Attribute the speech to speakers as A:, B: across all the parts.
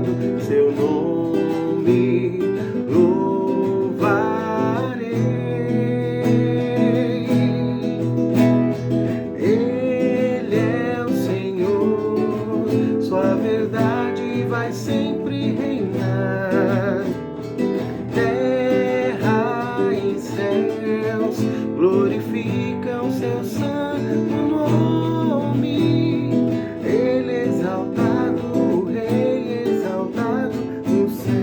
A: exaltado, seu nome louvarei. Ele é o Senhor, sua verdade vai sempre reinar. Terra e céus glorificam seu santo nome. Ele é exaltado, o Rei exaltado nos céus.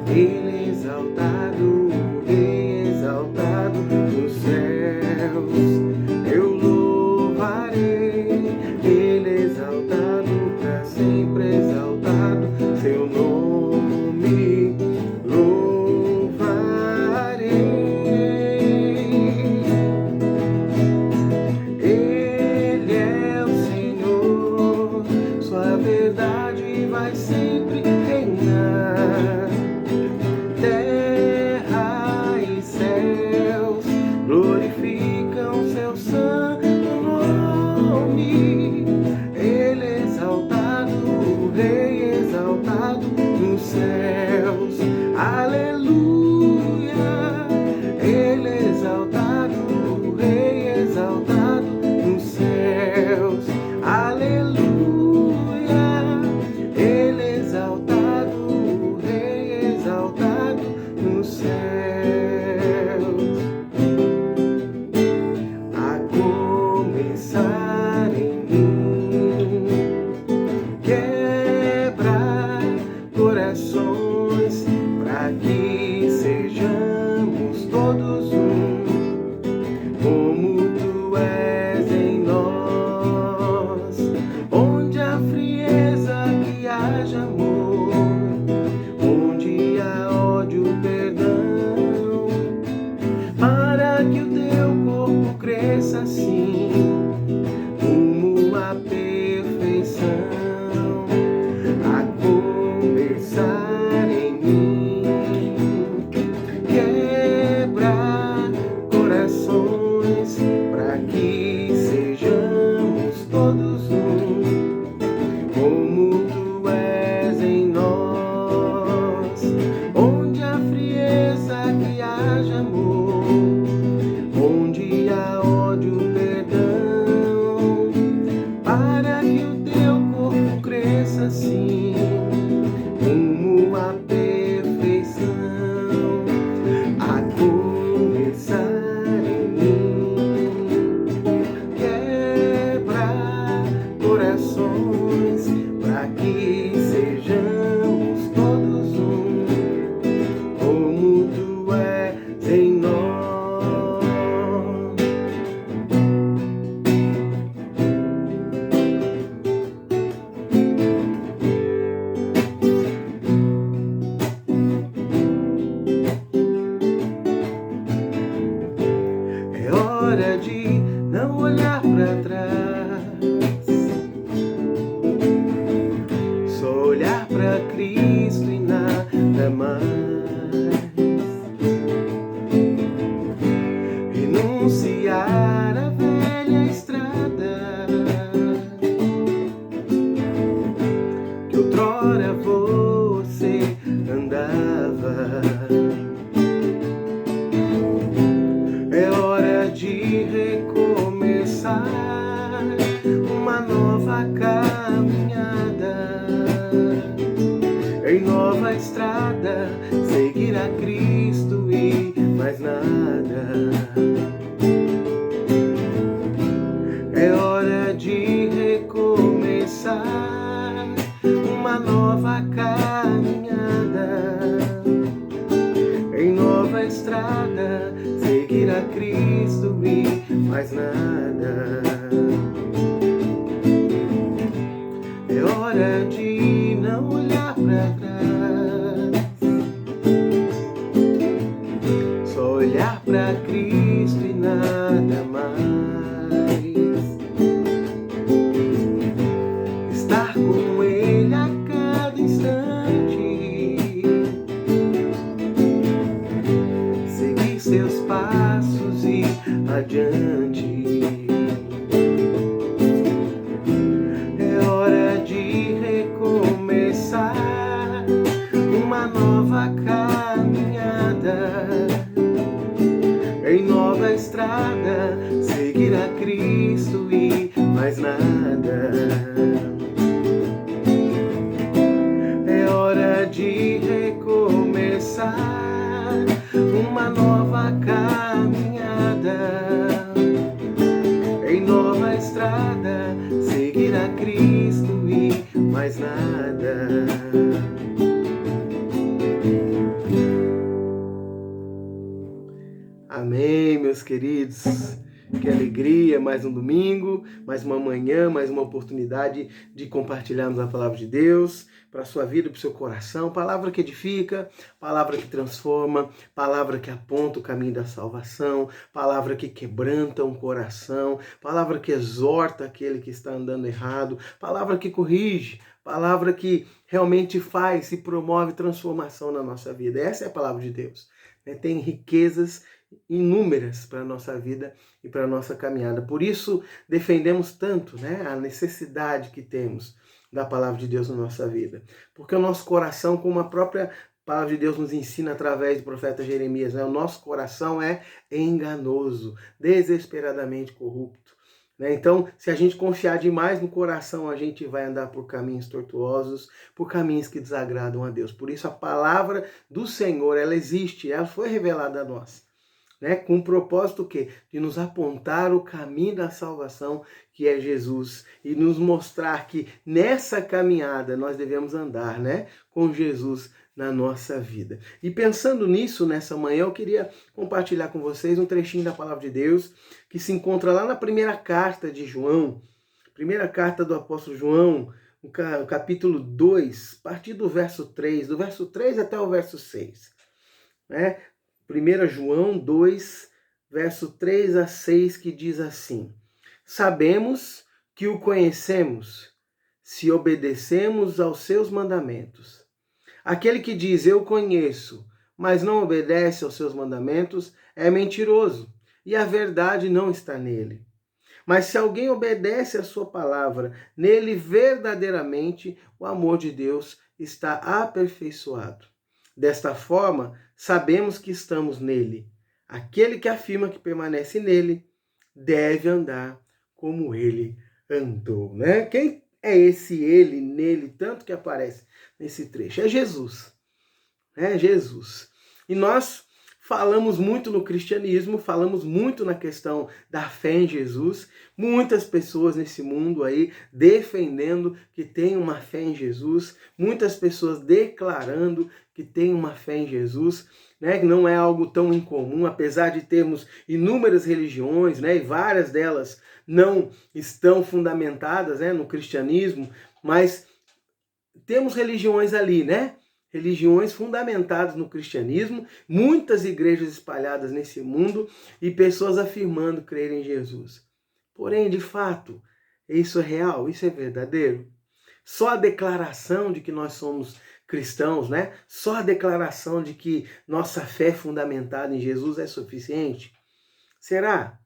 A: Ele é exaltado, o Rei exaltado nos céus. Eu louvarei, ele é exaltado, para sempre exaltado, seu nome louvarei. Ele é o Senhor, sua verdade vai sempre reinar. Terra e céus glorificam seu santo nome. Ele é exaltado, o Rei exaltado nos céus. Aleluia. Ele é exaltado, o Rei exaltado nos céus. Aleluia. Ele é exaltado, o Rei exaltado nos céus. A começar em mim, quebra corações, para que sejamos todos um, como tu és em nós. Onde há frieza, que haja amor, onde há ódio, perdão, para que o teu corpo cresça assim, rumo à perfeição. A começar em mim, quebra corações, para que sejamos todos um, como tu és em nós. Onde há frieza, que haja amor, onde há ódio, perdão, para que o teu corpo cresça assim, rumo à perfeição. A começar em mim, quebra corações, para que sejamos todos um, como tu és em nós. É hora de não olhar para trás, só olhar para Cristo e nada mais. Renunciar à velha estrada que outrora você andava. É hora de recomeçar uma nova caminhada, em nova estrada, seguir a Cristo e mais nada. É hora de recomeçar uma nova caminhada, em nova estrada, seguir a Cristo e mais nada. É hora de não olhar para trás, só olhar para Cristo e nada mais. Estar com Ele a cada instante, seguir seus passos e adiante. É mais nada. Amém, meus queridos. Que alegria, mais um domingo, mais uma manhã, mais uma oportunidade de compartilharmos a palavra de Deus para a sua vida, para o seu coração. Palavra que edifica, palavra que transforma, palavra que aponta o caminho da salvação, palavra que quebranta um coração, palavra que exorta aquele que está andando errado, palavra que corrige, palavra que realmente faz e promove transformação na nossa vida. Essa é a palavra de Deus. Tem riquezas inúmeras para a nossa vida e para a nossa caminhada. Por isso, defendemos tanto, a necessidade que temos da palavra de Deus na nossa vida. Porque o nosso coração, como a própria palavra de Deus nos ensina através do profeta Jeremias, o nosso coração é enganoso, desesperadamente corrupto. Então, se a gente confiar demais no coração, a gente vai andar por caminhos tortuosos, por caminhos que desagradam a Deus. Por isso, a palavra do Senhor, ela existe, ela foi revelada a nós. Com o propósito de nos apontar o caminho da salvação, que é Jesus, e nos mostrar que nessa caminhada nós devemos andar com Jesus na nossa vida. E pensando nisso, nessa manhã, eu queria compartilhar com vocês um trechinho da palavra de Deus, que se encontra lá na primeira carta de João, primeira carta do apóstolo João, no capítulo 2, a partir do verso 3 até o verso 6. 1 João 2, verso 3 a 6, que diz assim: sabemos que o conhecemos, se obedecemos aos seus mandamentos. Aquele que diz, eu conheço, mas não obedece aos seus mandamentos, é mentiroso, e a verdade não está nele. Mas se alguém obedece a sua palavra, nele verdadeiramente o amor de Deus está aperfeiçoado. Desta forma, sabemos que estamos nele. Aquele que afirma que permanece nele deve andar como ele andou. Quem é esse ele, nele, tanto que aparece nesse trecho? É Jesus. Jesus. E nós falamos muito no cristianismo, falamos muito na questão da fé em Jesus. Muitas pessoas nesse mundo aí defendendo que tem uma fé em Jesus. Muitas pessoas declarando que tem uma fé em Jesus. Que não é algo tão incomum, apesar de termos inúmeras religiões, e várias delas não estão fundamentadas no cristianismo, mas temos religiões ali, religiões fundamentadas no cristianismo, muitas igrejas espalhadas nesse mundo e pessoas afirmando crer em Jesus. Porém, de fato, isso é real? Isso é verdadeiro? Só a declaração de que nós somos cristãos, só a declaração de que nossa fé é fundamentada em Jesus é suficiente? Será?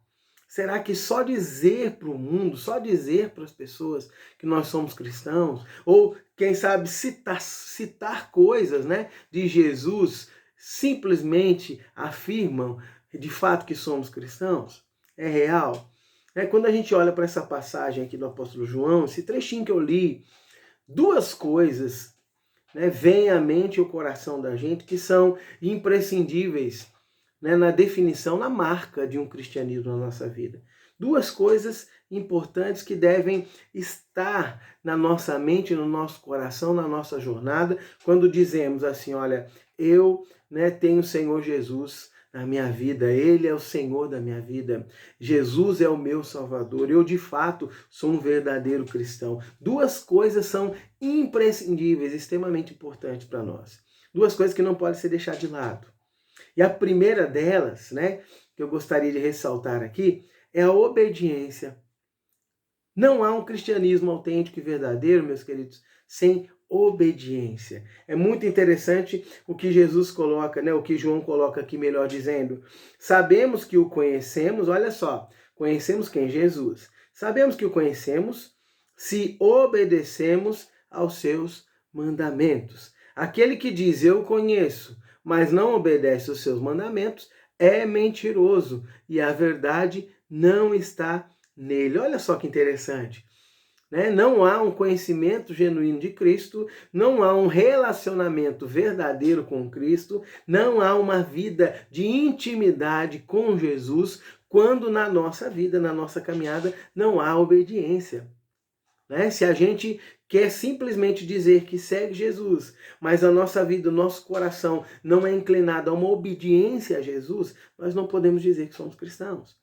A: Será que só dizer para o mundo, só dizer para as pessoas que nós somos cristãos, ou quem sabe citar coisas de Jesus, simplesmente afirmam de fato que somos cristãos? É real? Quando a gente olha para essa passagem aqui do apóstolo João, esse trechinho que eu li, duas coisas vêm à mente e ao coração da gente que são imprescindíveis na definição, na marca de um cristianismo na nossa vida. Duas coisas importantes que devem estar na nossa mente, no nosso coração, na nossa jornada, quando dizemos assim, olha, eu tenho o Senhor Jesus na minha vida, Ele é o Senhor da minha vida, Jesus é o meu Salvador, eu de fato sou um verdadeiro cristão. Duas coisas são imprescindíveis, extremamente importantes para nós. Duas coisas que não podem ser deixadas de lado. E a primeira delas, que eu gostaria de ressaltar aqui, é a obediência. Não há um cristianismo autêntico e verdadeiro, meus queridos, sem obediência. É muito interessante o que Jesus coloca, o que João coloca aqui, melhor dizendo. Sabemos que o conhecemos, olha só, conhecemos quem? Jesus. Sabemos que o conhecemos se obedecemos aos seus mandamentos. Aquele que diz, eu conheço, mas não obedece aos seus mandamentos, é mentiroso e a verdade não está nele. Olha só que interessante. Não há um conhecimento genuíno de Cristo, não há um relacionamento verdadeiro com Cristo, não há uma vida de intimidade com Jesus, quando na nossa vida, na nossa caminhada, não há obediência. né? Se a gente quer simplesmente dizer que segue Jesus, mas a nossa vida, o nosso coração não é inclinado a uma obediência a Jesus, nós não podemos dizer que somos cristãos.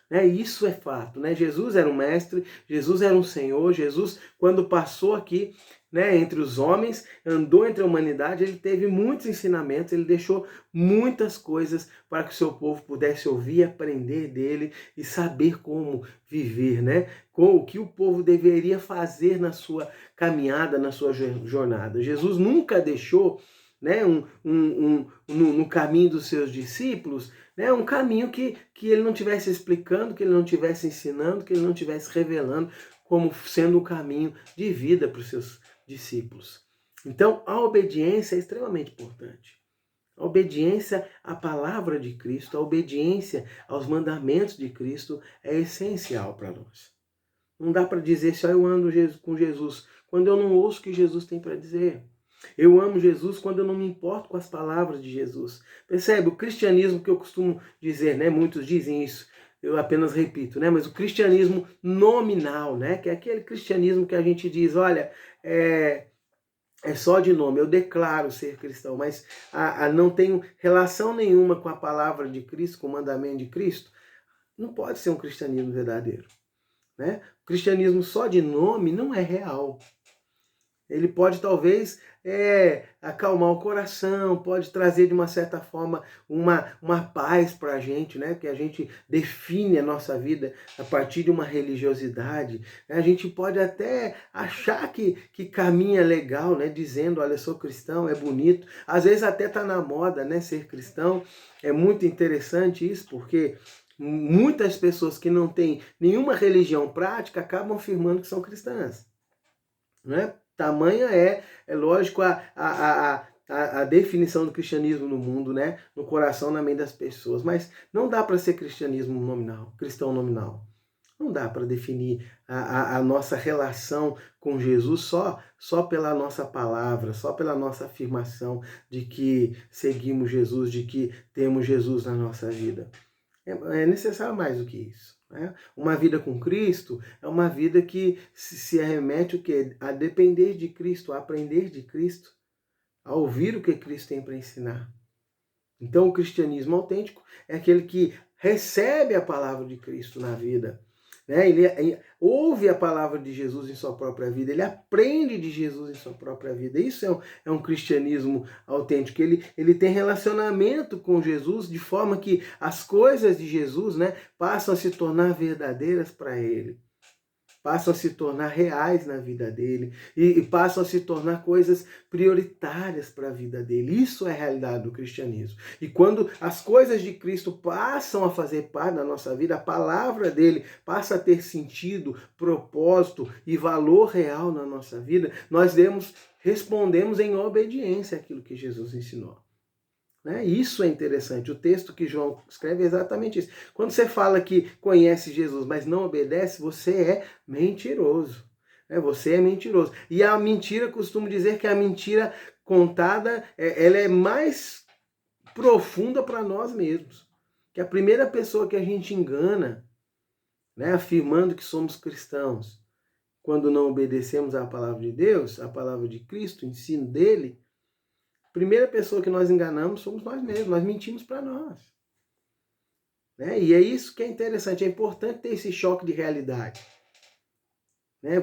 A: Isso é fato, né? Jesus era um mestre, Jesus era um Senhor, Jesus, quando passou aqui, né, entre os homens, andou entre a humanidade, ele teve muitos ensinamentos, ele deixou muitas coisas para que o seu povo pudesse ouvir, aprender dele e saber como viver, né? Com o que o povo deveria fazer na sua caminhada, na sua jornada. Jesus nunca deixou, né, no caminho dos seus discípulos, né, um caminho que ele não estivesse explicando, que ele não estivesse ensinando, que ele não estivesse revelando como sendo um caminho de vida para os seus discípulos. Então, a obediência é extremamente importante. A obediência à palavra de Cristo, a obediência aos mandamentos de Cristo é essencial para nós. Não dá para dizer só eu ando com Jesus quando eu não ouço o que Jesus tem para dizer. Eu amo Jesus quando eu não me importo com as palavras de Jesus. Percebe? O cristianismo que eu costumo dizer, né? Muitos dizem isso, eu apenas repito, né? Mas o cristianismo nominal, né? Que é aquele cristianismo que a gente diz, olha, é só de nome, eu declaro ser cristão, mas não tenho relação nenhuma com a palavra de Cristo, com o mandamento de Cristo, não pode ser um cristianismo verdadeiro, né? O cristianismo só de nome não é real. Ele pode talvez acalmar o coração, pode trazer de uma certa forma uma paz para a gente, né? Que a gente define a nossa vida a partir de uma religiosidade. A gente pode até achar que caminha legal, né? Dizendo, olha, eu sou cristão, é bonito. Às vezes até está na moda, né? Ser cristão. É muito interessante isso, porque muitas pessoas que não têm nenhuma religião prática acabam afirmando que são cristãs, né? Tamanha é lógico, a definição do cristianismo no mundo, né? No coração, na mente das pessoas. Mas não dá para ser cristianismo nominal, cristão nominal. Não dá para definir a nossa relação com Jesus só pela nossa palavra, só pela nossa afirmação de que seguimos Jesus, de que temos Jesus na nossa vida. É necessário mais do que isso. Né? Uma vida com Cristo é uma vida que se arremete o quê? A depender de Cristo, a aprender de Cristo, a ouvir o que Cristo tem para ensinar. Então o cristianismo autêntico é aquele que recebe a palavra de Cristo na vida. Né? Ele ouve a palavra de Jesus em sua própria vida, ele aprende de Jesus em sua própria vida. Isso é um cristianismo autêntico. Ele tem relacionamento com Jesus de forma que as coisas de Jesus, né, passam a se tornar verdadeiras para ele. Passam a se tornar reais na vida dele e passam a se tornar coisas prioritárias para a vida dele. Isso é a realidade do cristianismo. E quando as coisas de Cristo passam a fazer parte da nossa vida, a palavra dele passa a ter sentido, propósito e valor real na nossa vida, nós respondemos em obediência àquilo que Jesus ensinou. Isso é interessante. O texto que João escreve é exatamente isso. Quando você fala que conhece Jesus, mas não obedece, você é mentiroso. Você é mentiroso. E a mentira, costumo dizer que a mentira contada, ela é mais profunda para nós mesmos. Que a primeira pessoa que a gente engana, afirmando que somos cristãos, quando não obedecemos à palavra de Deus, à palavra de Cristo, o ensino dele, primeira pessoa que nós enganamos somos nós mesmos, nós mentimos para nós. E é isso que é interessante, é importante ter esse choque de realidade.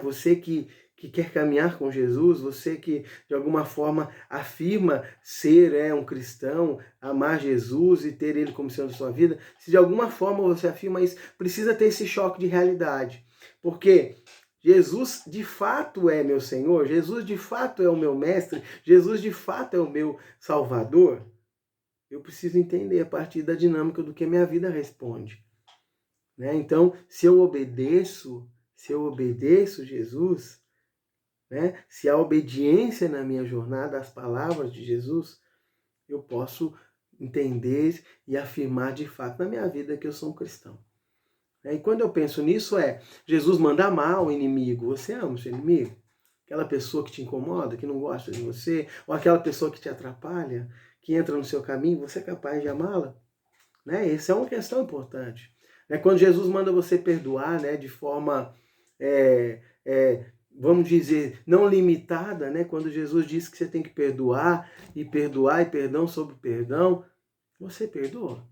A: Você que quer caminhar com Jesus, você que de alguma forma afirma ser um cristão, amar Jesus e ter ele como sendo sua vida, se de alguma forma você afirma isso, precisa ter esse choque de realidade. Porque Jesus de fato é meu Senhor, Jesus de fato é o meu mestre, Jesus de fato é o meu Salvador. Eu preciso entender a partir da dinâmica do que minha vida responde. Então, se eu obedeço Jesus, se a obediência na minha jornada às palavras de Jesus, eu posso entender e afirmar de fato na minha vida que eu sou um cristão. E quando eu penso nisso Jesus manda amar o inimigo. Você ama o seu inimigo? Aquela pessoa que te incomoda, que não gosta de você, ou aquela pessoa que te atrapalha, que entra no seu caminho, você é capaz de amá-la? Essa é uma questão importante. Quando Jesus manda você perdoar de forma vamos dizer, não limitada, né? Quando Jesus disse que você tem que perdoar e perdão sobre perdão, você perdoa?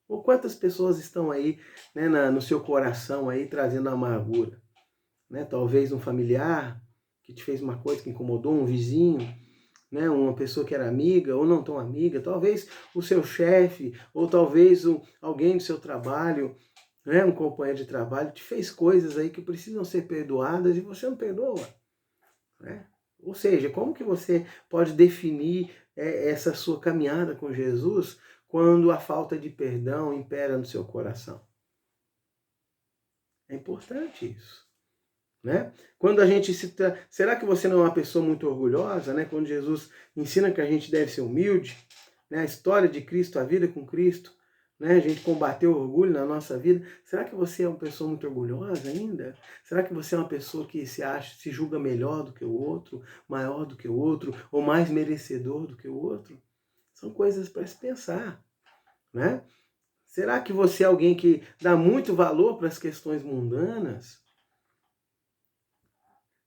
A: Ou quantas pessoas estão aí, né, no seu coração aí trazendo amargura, né? Talvez um familiar que te fez uma coisa que incomodou, um vizinho, né, uma pessoa que era amiga ou não tão amiga, talvez o seu chefe, ou talvez alguém do seu trabalho, né, um companheiro de trabalho, te fez coisas aí que precisam ser perdoadas e você não perdoa, né? Ou seja, como que você pode definir essa sua caminhada com Jesus quando a falta de perdão impera no seu coração? É importante isso, né? Quando a gente será que você não é uma pessoa muito orgulhosa, né? Quando Jesus ensina que a gente deve ser humilde, né? A história de Cristo, a vida com Cristo, né? A gente combater o orgulho na nossa vida. Será que você é uma pessoa muito orgulhosa ainda? Será que você é uma pessoa que se julga melhor do que o outro, maior do que o outro, ou mais merecedor do que o outro? São coisas para se pensar, né? Será que você é alguém que dá muito valor para as questões mundanas?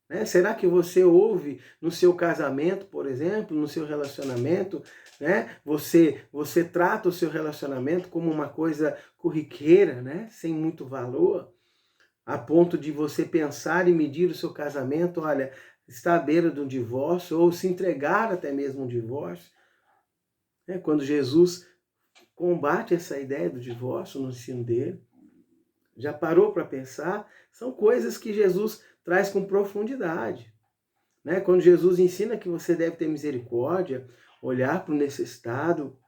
A: Né? Será que você ouve no seu casamento, por exemplo, no seu relacionamento, né? Você trata o seu relacionamento como uma coisa corriqueira, né? Sem muito valor, a ponto de você pensar e medir o seu casamento, olha, está à beira de um divórcio, ou se entregar até mesmo um divórcio. Né? Quando Jesus combate essa ideia do divórcio no ensino dele, já parou para pensar? São coisas que Jesus traz com profundidade. Né? Quando Jesus ensina que você deve ter misericórdia, olhar para o necessitado,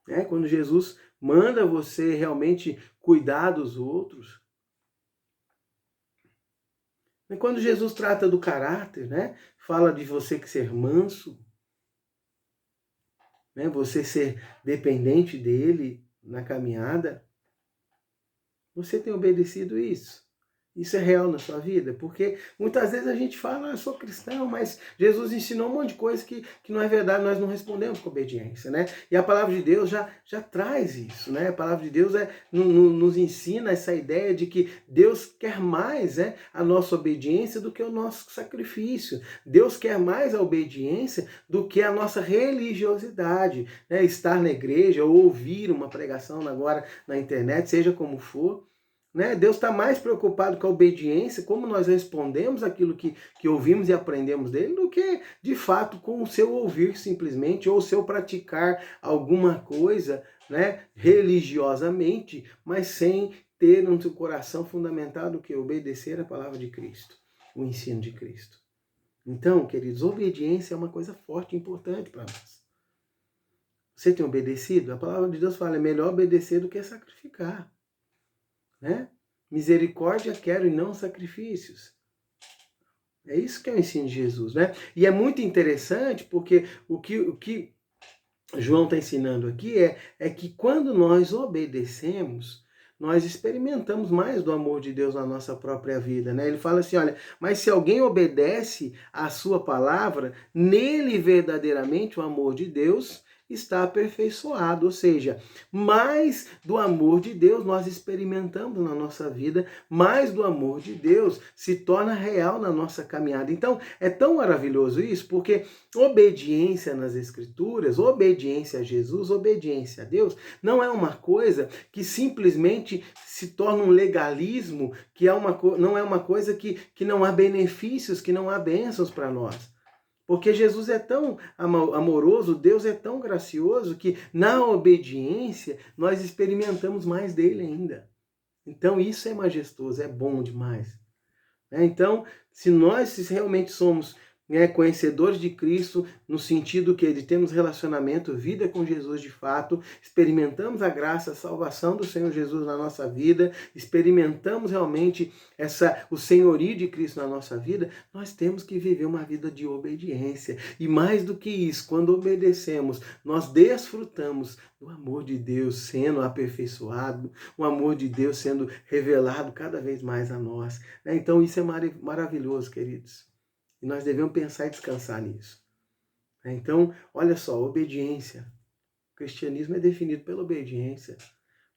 A: né? Quando Jesus manda você realmente cuidar dos outros, e quando Jesus trata do caráter, né? Fala de você que ser manso, né? Você ser dependente dele na caminhada, você tem obedecido isso? Isso é real na sua vida? Porque muitas vezes a gente fala, eu sou cristão, mas Jesus ensinou um monte de coisa que não é verdade, nós não respondemos com obediência, né? E a palavra de Deus já traz isso, né? A palavra de Deus nos ensina essa ideia de que Deus quer mais a nossa obediência do que o nosso sacrifício. Deus quer mais a obediência do que a nossa religiosidade, né? Estar na igreja ou ouvir uma pregação agora na internet, seja como for, né? Deus está mais preocupado com a obediência, como nós respondemos aquilo que ouvimos e aprendemos dele, do que, de fato, com o seu ouvir simplesmente, ou o seu praticar alguma coisa, né, religiosamente, mas sem ter no seu coração fundamentado o que? Obedecer a palavra de Cristo, o ensino de Cristo. Então, queridos, obediência é uma coisa forte e importante para nós. Você tem obedecido? A palavra de Deus fala, é melhor obedecer do que sacrificar. Né? Misericórdia quero e não sacrifícios. É isso que é o ensino de Jesus, né? E é muito interessante porque o que João está ensinando aqui é que quando nós obedecemos, nós experimentamos mais do amor de Deus na nossa própria vida, né? Ele fala assim, olha, mas se alguém obedece à sua palavra, nele verdadeiramente o amor de Deus está aperfeiçoado, ou seja, mais do amor de Deus nós experimentamos na nossa vida, mais do amor de Deus se torna real na nossa caminhada. Então, é tão maravilhoso isso, porque obediência nas Escrituras, obediência a Jesus, obediência a Deus, não é uma coisa que simplesmente se torna um legalismo, que não é uma coisa que não há benefícios, que não há bênçãos para nós. Porque Jesus é tão amoroso, Deus é tão gracioso, que na obediência nós experimentamos mais dele ainda. Então isso é majestoso, é bom demais. Então, se realmente somos conhecedores de Cristo, no sentido que de temos relacionamento, vida com Jesus de fato, experimentamos a graça, a salvação do Senhor Jesus na nossa vida, experimentamos realmente o senhorio de Cristo na nossa vida, nós temos que viver uma vida de obediência. E mais do que isso, quando obedecemos, nós desfrutamos do amor de Deus sendo aperfeiçoado, o amor de Deus sendo revelado cada vez mais a nós. Então isso é maravilhoso, queridos. E nós devemos pensar e descansar nisso. Então, olha só, obediência. O cristianismo é definido pela obediência.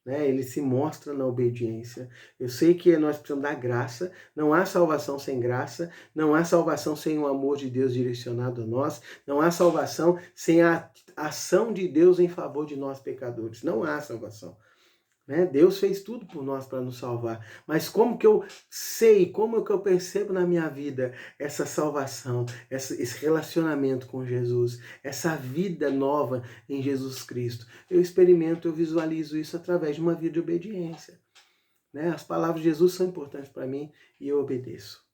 A: né? Ele se mostra na obediência. Eu sei que nós precisamos da graça, não há salvação sem graça, não há salvação sem o amor de Deus direcionado a nós, não há salvação sem a ação de Deus em favor de nós pecadores. Não há salvação. Né? Deus fez tudo por nós para nos salvar. Mas como que eu sei, como que eu percebo na minha vida essa salvação, esse relacionamento com Jesus, essa vida nova em Jesus Cristo? Eu experimento, eu visualizo isso através de uma vida de obediência. Né? As palavras de Jesus são importantes para mim e eu obedeço.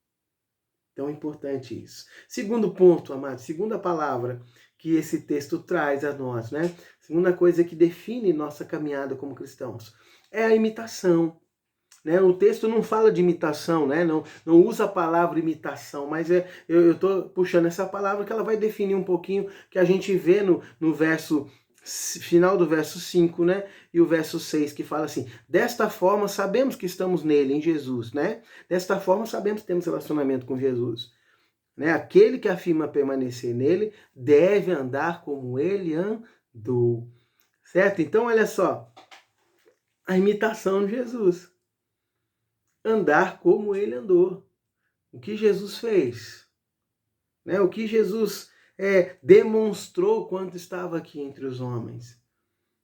A: Então é importante isso. Segundo ponto, amado, segunda palavra que esse texto traz a nós, né? Segunda coisa que define nossa caminhada como cristãos é a imitação. Né? O texto não fala de imitação, né? Não usa a palavra imitação, mas eu estou puxando essa palavra que ela vai definir um pouquinho que a gente vê no verso final do verso 5, né? E o verso 6 que fala assim: desta forma sabemos que estamos nele, em Jesus, né? Desta forma sabemos que temos relacionamento com Jesus. Né? Aquele que afirma permanecer nele deve andar como ele andou. Certo? Então, olha só. A imitação de Jesus. Andar como ele andou. O que Jesus fez. Né? O que Jesus demonstrou quando estava aqui entre os homens.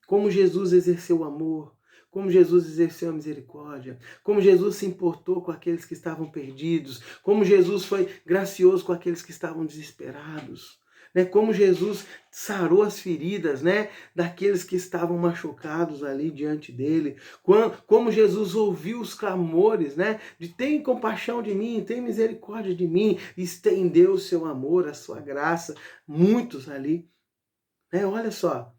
A: Como Jesus exerceu o amor. Como Jesus exerceu a misericórdia, como Jesus se importou com aqueles que estavam perdidos, como Jesus foi gracioso com aqueles que estavam desesperados, né? Como Jesus sarou as feridas, né, daqueles que estavam machucados ali diante dele, como Jesus ouviu os clamores, né, de tem compaixão de mim, tem misericórdia de mim, estendeu o seu amor, a sua graça, muitos ali, né? Olha só.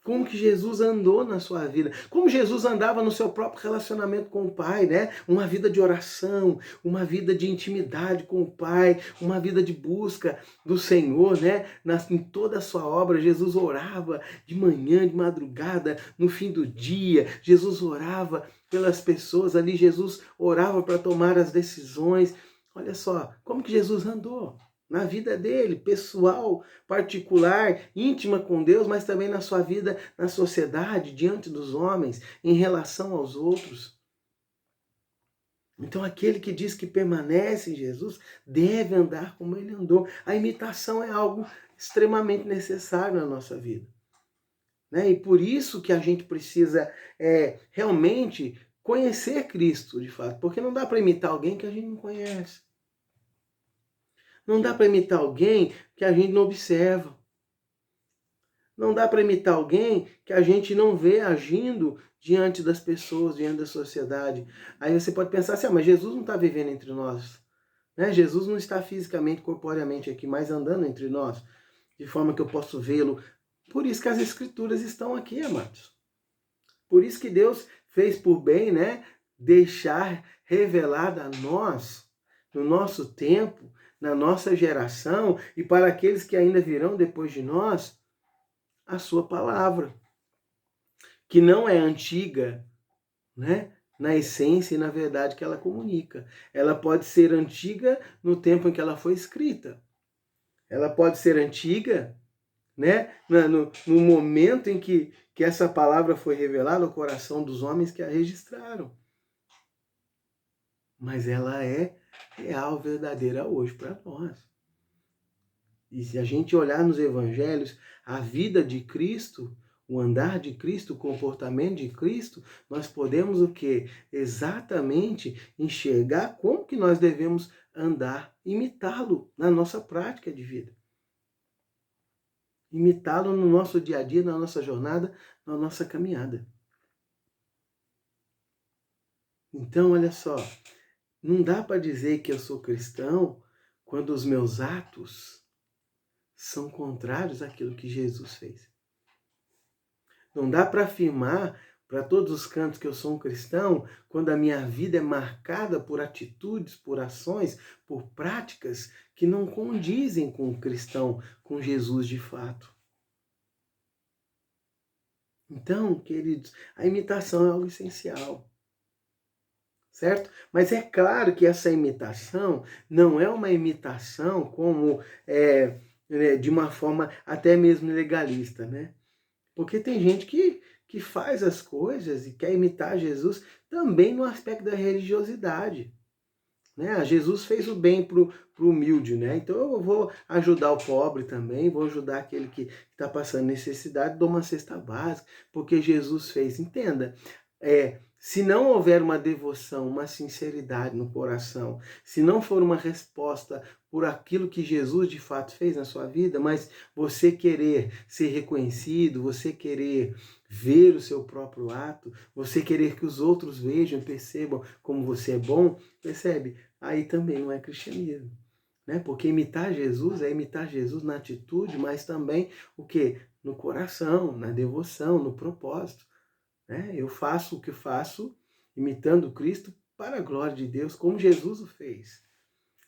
A: Como que Jesus andou na sua vida, como Jesus andava no seu próprio relacionamento com o Pai, né? Uma vida de oração, uma vida de intimidade com o Pai, uma vida de busca do Senhor, né? Em toda a sua obra, Jesus orava de manhã, de madrugada, no fim do dia, Jesus orava pelas pessoas ali, Jesus orava para tomar as decisões. Olha só, como que Jesus andou? Na vida dele, pessoal, particular, íntima com Deus, mas também na sua vida, na sociedade, diante dos homens, em relação aos outros. Então, aquele que diz que permanece em Jesus deve andar como ele andou. A imitação é algo extremamente necessário na nossa vida. Né? E por isso que a gente precisa realmente conhecer Cristo, de fato, porque não dá para imitar alguém que a gente não conhece. Não dá para imitar alguém que a gente não observa. Não dá para imitar alguém que a gente não vê agindo diante das pessoas, diante da sociedade. Aí você pode pensar assim, mas Jesus não está vivendo entre nós. Né? Jesus não está fisicamente, corporeamente aqui, mas andando entre nós, de forma que eu posso vê-lo. Por isso que as Escrituras estão aqui, amados. Por isso que Deus fez por bem, né, deixar revelada a nós, no nosso tempo, na nossa geração e para aqueles que ainda virão depois de nós, a sua palavra, que não é antiga, né? Na essência e na verdade que ela comunica. Ela pode ser antiga no tempo em que ela foi escrita. Ela pode ser antiga, né? No momento em que essa palavra foi revelada ao coração dos homens que a registraram. Mas ela é real, verdadeira hoje para nós. E se a gente olhar nos evangelhos, a vida de Cristo, o andar de Cristo, o comportamento de Cristo, nós podemos o quê? Exatamente enxergar como que nós devemos andar, imitá-lo na nossa prática de vida. Imitá-lo no nosso dia a dia, na nossa jornada, na nossa caminhada. Então, olha só, não dá para dizer que eu sou cristão quando os meus atos são contrários àquilo que Jesus fez. Não dá para afirmar para todos os cantos que eu sou um cristão quando a minha vida é marcada por atitudes, por ações, por práticas que não condizem com o cristão, com Jesus de fato. Então, queridos, a imitação é algo essencial. Certo? Mas é claro que essa imitação não é uma imitação como de uma forma até mesmo legalista, né? Porque tem gente que que faz as coisas e quer imitar Jesus também no aspecto da religiosidade. Né? Jesus fez o bem para o humilde, né? Então eu vou ajudar o pobre também, vou ajudar aquele que está passando necessidade, dou uma cesta básica, porque Jesus fez. Entenda, se não houver uma devoção, uma sinceridade no coração, se não for uma resposta por aquilo que Jesus de fato fez na sua vida, mas você querer ser reconhecido, você querer ver o seu próprio ato, você querer que os outros vejam, percebam como você é bom, percebe? Aí também não é cristianismo. Né? Porque imitar Jesus é imitar Jesus na atitude, mas também o quê? No coração, na devoção, no propósito. Né? Eu faço o que faço imitando Cristo para a glória de Deus, como Jesus o fez,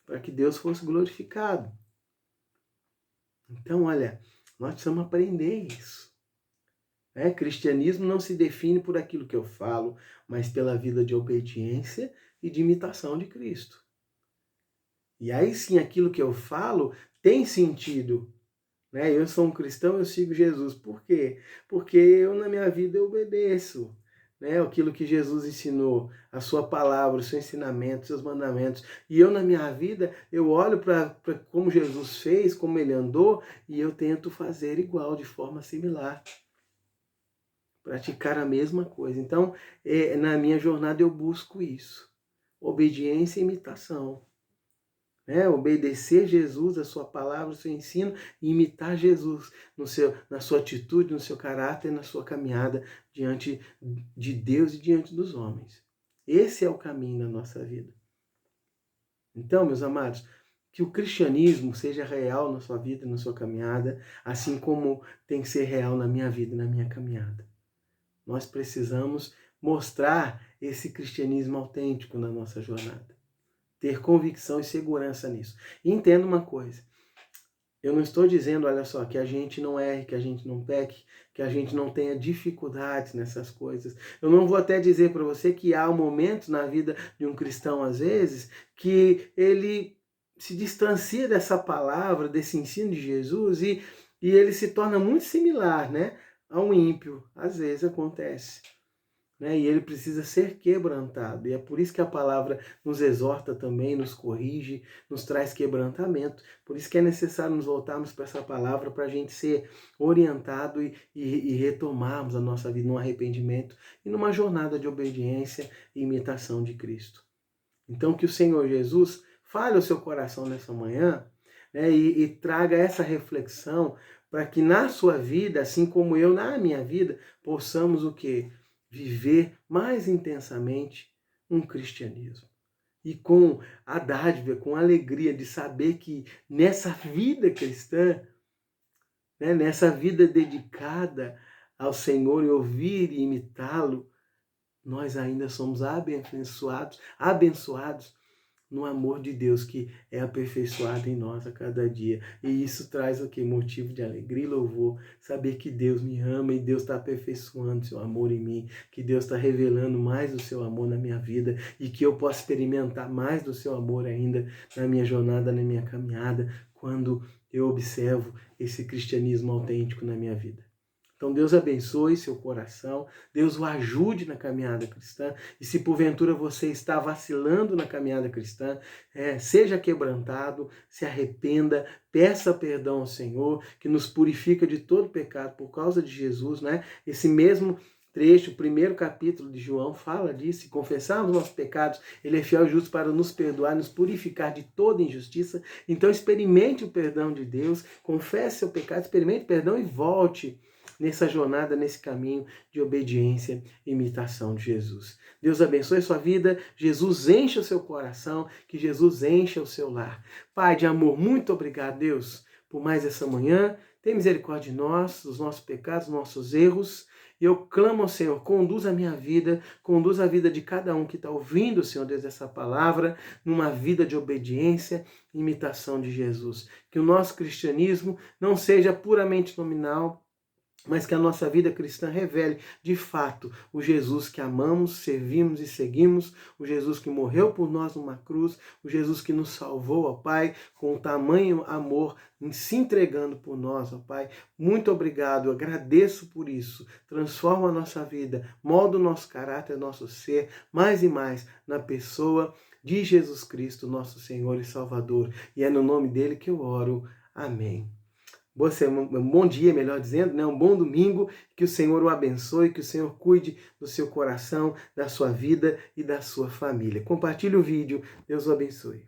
A: para que Deus fosse glorificado. Então, olha, nós precisamos aprender isso. Cristianismo não se define por aquilo que eu falo, mas pela vida de obediência e de imitação de Cristo. E aí sim, aquilo que eu falo tem sentido. Né? Eu sou um cristão, eu sigo Jesus. Por quê? Porque eu na minha vida eu obedeço. Né? Aquilo que Jesus ensinou, a sua palavra, o seu ensinamento, os seus mandamentos. E eu na minha vida, eu olho para como Jesus fez, como ele andou, e eu tento fazer igual, de forma similar. Praticar a mesma coisa. Então, na minha jornada eu busco isso. Obediência e imitação. Obedecer Jesus, a sua palavra, o seu ensino, e imitar Jesus na sua atitude, no seu caráter, na sua caminhada diante de Deus e diante dos homens. Esse é o caminho da nossa vida. Então, meus amados, que o cristianismo seja real na sua vida, na sua caminhada, assim como tem que ser real na minha vida, na minha caminhada. Nós precisamos mostrar esse cristianismo autêntico na nossa jornada. Ter convicção e segurança nisso. E entenda uma coisa, eu não estou dizendo, olha só, que a gente não erre, que a gente não peque, que a gente não tenha dificuldades nessas coisas. Eu não vou até dizer para você que há momentos na vida de um cristão, às vezes, que ele se distancia dessa palavra, desse ensino de Jesus e ele se torna muito similar, né, a um ímpio. Às vezes acontece. Né? E ele precisa ser quebrantado. E é por isso que a palavra nos exorta também, nos corrige, nos traz quebrantamento. Por isso que é necessário nos voltarmos para essa palavra para a gente ser orientado e retomarmos a nossa vida num arrependimento e numa jornada de obediência e imitação de Cristo. Então que o Senhor Jesus fale ao seu coração nessa manhã, né, e traga essa reflexão para que na sua vida, assim como eu na minha vida, possamos o quê? Viver mais intensamente um cristianismo. E com a dádiva, com a alegria de saber que nessa vida cristã, né, nessa vida dedicada ao Senhor e ouvir e imitá-lo, nós ainda somos abençoados no amor de Deus que é aperfeiçoado em nós a cada dia. E isso traz o que? Motivo de alegria e louvor. Saber que Deus me ama e Deus está aperfeiçoando seu amor em mim, que Deus está revelando mais do seu amor na minha vida e que eu posso experimentar mais do seu amor ainda na minha jornada, na minha caminhada, quando eu observo esse cristianismo autêntico na minha vida. Então Deus abençoe seu coração, Deus o ajude na caminhada cristã, e se porventura você está vacilando na caminhada cristã, seja quebrantado, se arrependa, peça perdão ao Senhor, que nos purifica de todo pecado por causa de Jesus, né? Esse mesmo trecho, o primeiro capítulo de João fala disso, se confessarmos nossos pecados, ele é fiel e justo para nos perdoar, nos purificar de toda injustiça. Então experimente o perdão de Deus, confesse seu pecado, experimente o perdão e volte nessa jornada, nesse caminho de obediência e imitação de Jesus. Deus abençoe a sua vida, Jesus encha o seu coração, que Jesus encha o seu lar. Pai de amor, muito obrigado, Deus, por mais essa manhã. Tem misericórdia de nós, dos nossos pecados, dos nossos erros. E eu clamo ao Senhor, conduz a minha vida, conduz a vida de cada um que está ouvindo, Senhor Deus, essa palavra, numa vida de obediência e imitação de Jesus. Que o nosso cristianismo não seja puramente nominal, mas que a nossa vida cristã revele, de fato, o Jesus que amamos, servimos e seguimos, o Jesus que morreu por nós numa cruz, o Jesus que nos salvou, ó Pai, com tamanho amor, se entregando por nós, ó Pai. Muito obrigado, eu agradeço por isso. Transforma a nossa vida, molda o nosso caráter, nosso ser, mais e mais na pessoa de Jesus Cristo, nosso Senhor e Salvador. E é no nome dele que eu oro. Amém. Um bom dia, melhor dizendo, né? Um bom domingo, que o Senhor o abençoe, que o Senhor cuide do seu coração, da sua vida e da sua família. Compartilhe o vídeo, Deus o abençoe.